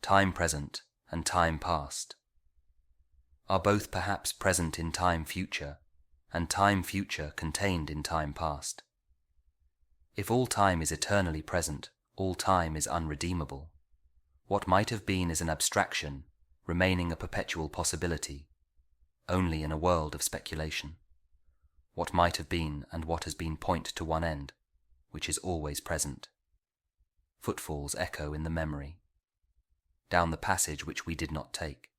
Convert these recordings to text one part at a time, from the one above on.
time present and time past, are both perhaps present in time future, and time future contained in time past. If all time is eternally present, all time is unredeemable. What might have been is an abstraction, remaining a perpetual possibility, only in a world of speculation. What might have been and what has been point to one end, which is always present. Footfalls echo in the memory. Down the passage which we did not take,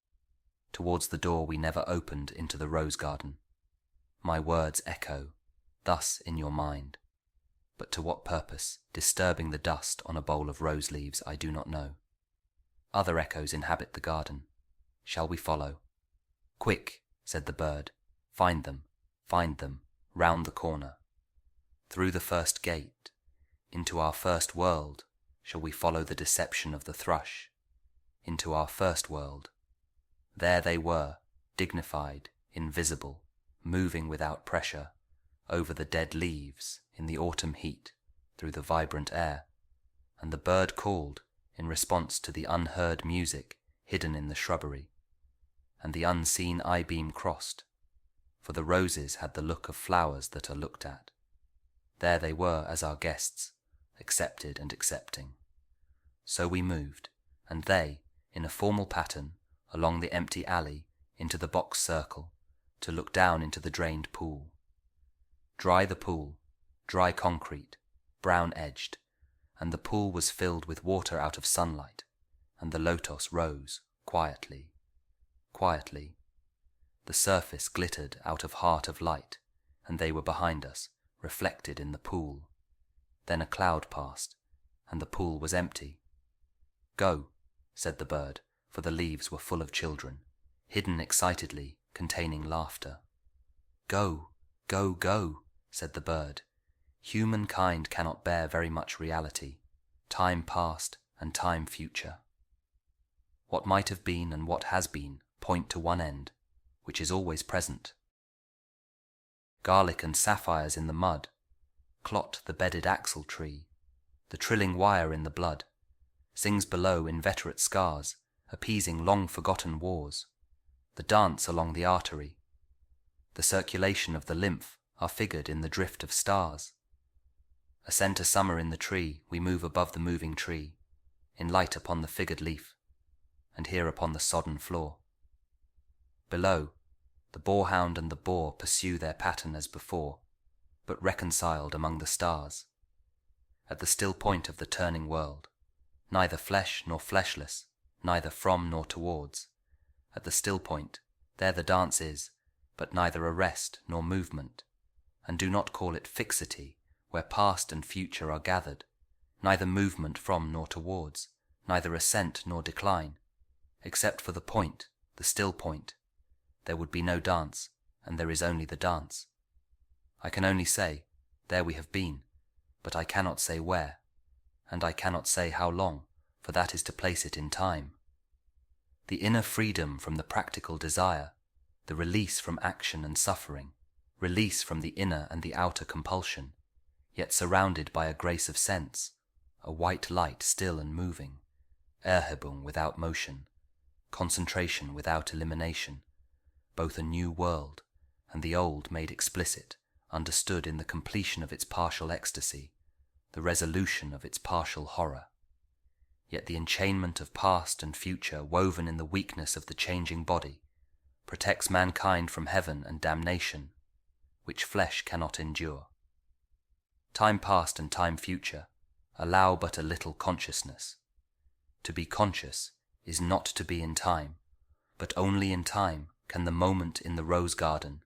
towards the door we never opened into the rose garden. My words echo, thus in your mind. But to what purpose, disturbing the dust on a bowl of rose leaves, I do not know. Other echoes inhabit the garden. Shall we follow? Quick, said the bird, find them, round the corner. Through the first gate, into our first world, shall we follow the deception of the thrush, into our first world. There they were, dignified, invisible, moving without pressure, over the dead leaves, in the autumn heat, through the vibrant air, and the bird called in response to the unheard music hidden in the shrubbery, and the unseen eye-beam crossed, for the roses had the look of flowers that are looked at. There they were as our guests, accepted and accepting. So we moved, and they, in a formal pattern, along the empty alley, into the box circle, to look down into the drained pool. Dry the pool, dry concrete, brown-edged, and the pool was filled with water out of sunlight, and the lotos rose, quietly, quietly. The surface glittered out of heart of light, and they were behind us, reflected in the pool. Then a cloud passed, and the pool was empty. Go, said the bird, for the leaves were full of children, hidden excitedly, containing laughter. Go, go, go, said the bird. Humankind cannot bear very much reality, time past and time future. What might have been and what has been point to one end, which is always present. Garlic and sapphires in the mud, clot the bedded axle tree, the trilling wire in the blood, sings below inveterate scars, appeasing long-forgotten wars, the dance along the artery, the circulation of the lymph are figured in the drift of stars. A centre summer in the tree, we move above the moving tree, in light upon the figured leaf, and here upon the sodden floor. Below, the boarhound and the boar pursue their pattern as before, but reconciled among the stars. At the still point of the turning world, neither flesh nor fleshless, neither from nor towards. At the still point, there the dance is, but neither arrest nor movement, and do not call it fixity, where past and future are gathered, neither movement from nor towards, neither ascent nor decline. Except for the point, the still point, there would be no dance, and there is only the dance. I can only say, there we have been, but I cannot say where, and I cannot say how long, for that is to place it in time. The inner freedom from the practical desire, the release from action and suffering, release from the inner and the outer compulsion, yet surrounded by a grace of sense, a white light still and moving, Erhebung without motion, concentration without elimination, both a new world and the old made explicit, understood in the completion of its partial ecstasy, the resolution of its partial horror. Yet the enchainment of past and future woven in the weakness of the changing body protects mankind from heaven and damnation, which flesh cannot endure. Time past and time future allow but a little consciousness. To be conscious is not to be in time, but only in time can the moment in the rose garden,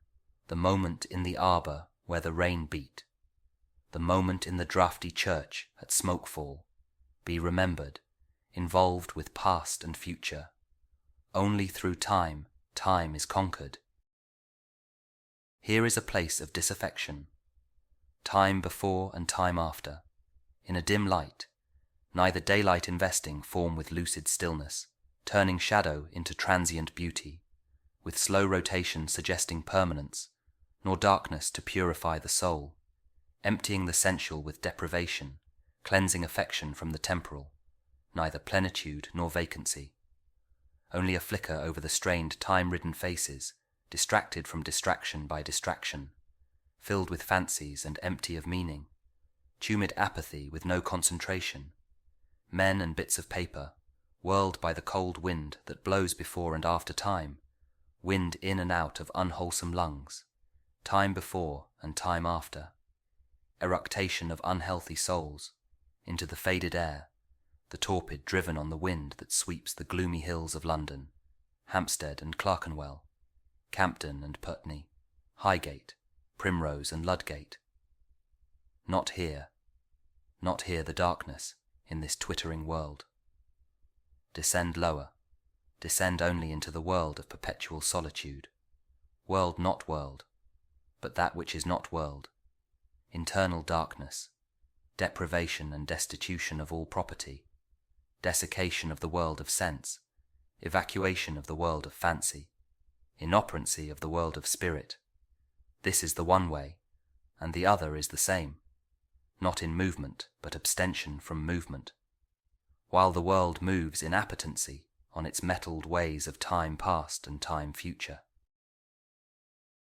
the moment in the arbour where the rain beat, the moment in the draughty church at smokefall, be remembered, involved with past and future. Only through time, time is conquered. Here is a place of disaffection, time before and time after, in a dim light, neither daylight investing form with lucid stillness, turning shadow into transient beauty, with slow rotation suggesting permanence, nor darkness to purify the soul, emptying the sensual with deprivation, cleansing affection from the temporal, neither plenitude nor vacancy. Only a flicker over the strained, time-ridden faces, distracted from distraction by distraction, filled with fancies and empty of meaning, tumid apathy with no concentration, men and bits of paper, whirled by the cold wind that blows before and after time, wind in and out of unwholesome lungs, time before and time after, eructation of unhealthy souls, into the faded air, the torpid driven on the wind that sweeps the gloomy hills of London, Hampstead and Clerkenwell, Campden and Putney, Highgate, Primrose and Ludgate. Not here the darkness in this twittering world. Descend lower, descend only into the world of perpetual solitude, world not world, but that which is not world, internal darkness, deprivation and destitution of all property, desiccation of the world of sense, evacuation of the world of fancy, inoperancy of the world of spirit. This is the one way, and the other is the same, not in movement, but abstention from movement. While the world moves in appetency on its metalled ways of time past and time future.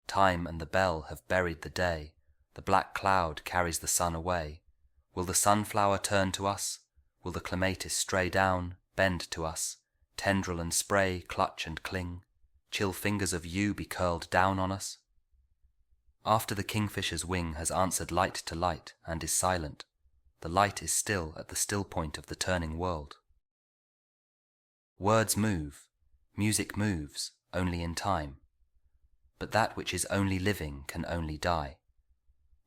Time and the bell have buried the day, the black cloud carries the sun away. Will the sunflower turn to us? Will the clematis stray down, bend to us, tendril and spray clutch and cling, chill fingers of yew be curled down on us? After the kingfisher's wing has answered light to light and is silent, the light is still at the still point of the turning world. Words move, music moves, only in time. But that which is only living can only die.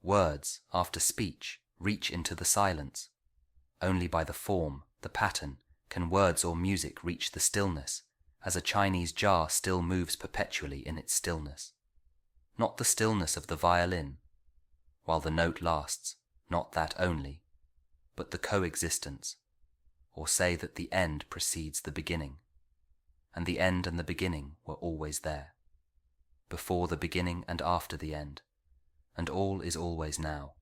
Words, after speech, reach into the silence. Only by the form, the pattern, can words or music reach the stillness, as a Chinese jar still moves perpetually in its stillness. Not the stillness of the violin, while the note lasts, not that only, but the coexistence, or say that the end precedes the beginning, and the end and the beginning were always there, before the beginning and after the end, and all is always now.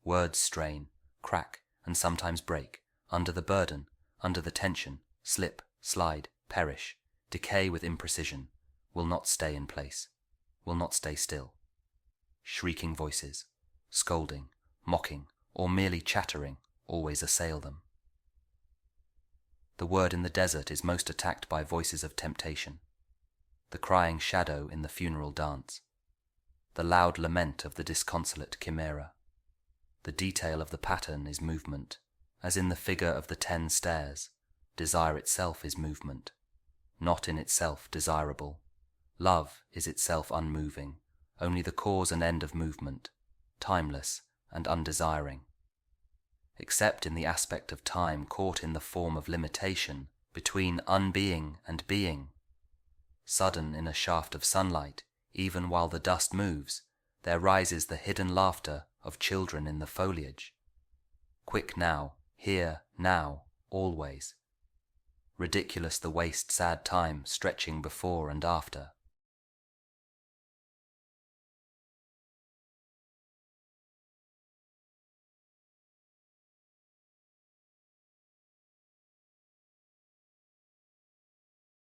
Words strain, crack, and sometimes break, under the burden, under the tension, slip, slide, perish, decay with imprecision, will not stay in place, will not stay still. Shrieking voices, scolding, mocking, or merely chattering, always assail them. The word in the desert is most attacked by voices of temptation, the crying shadow in the funeral dance, the loud lament of the disconsolate chimera. The detail of the pattern is movement, as in the figure of the 10 stairs, desire itself is movement, not in itself desirable. Love is itself unmoving, only the cause and end of movement, timeless and undesiring. Except in the aspect of time caught in the form of limitation between unbeing and being. Sudden in a shaft of sunlight, even while the dust moves, there rises the hidden laughter of children in the foliage. Quick now, here, now, always. Ridiculous the waste sad time stretching before and after.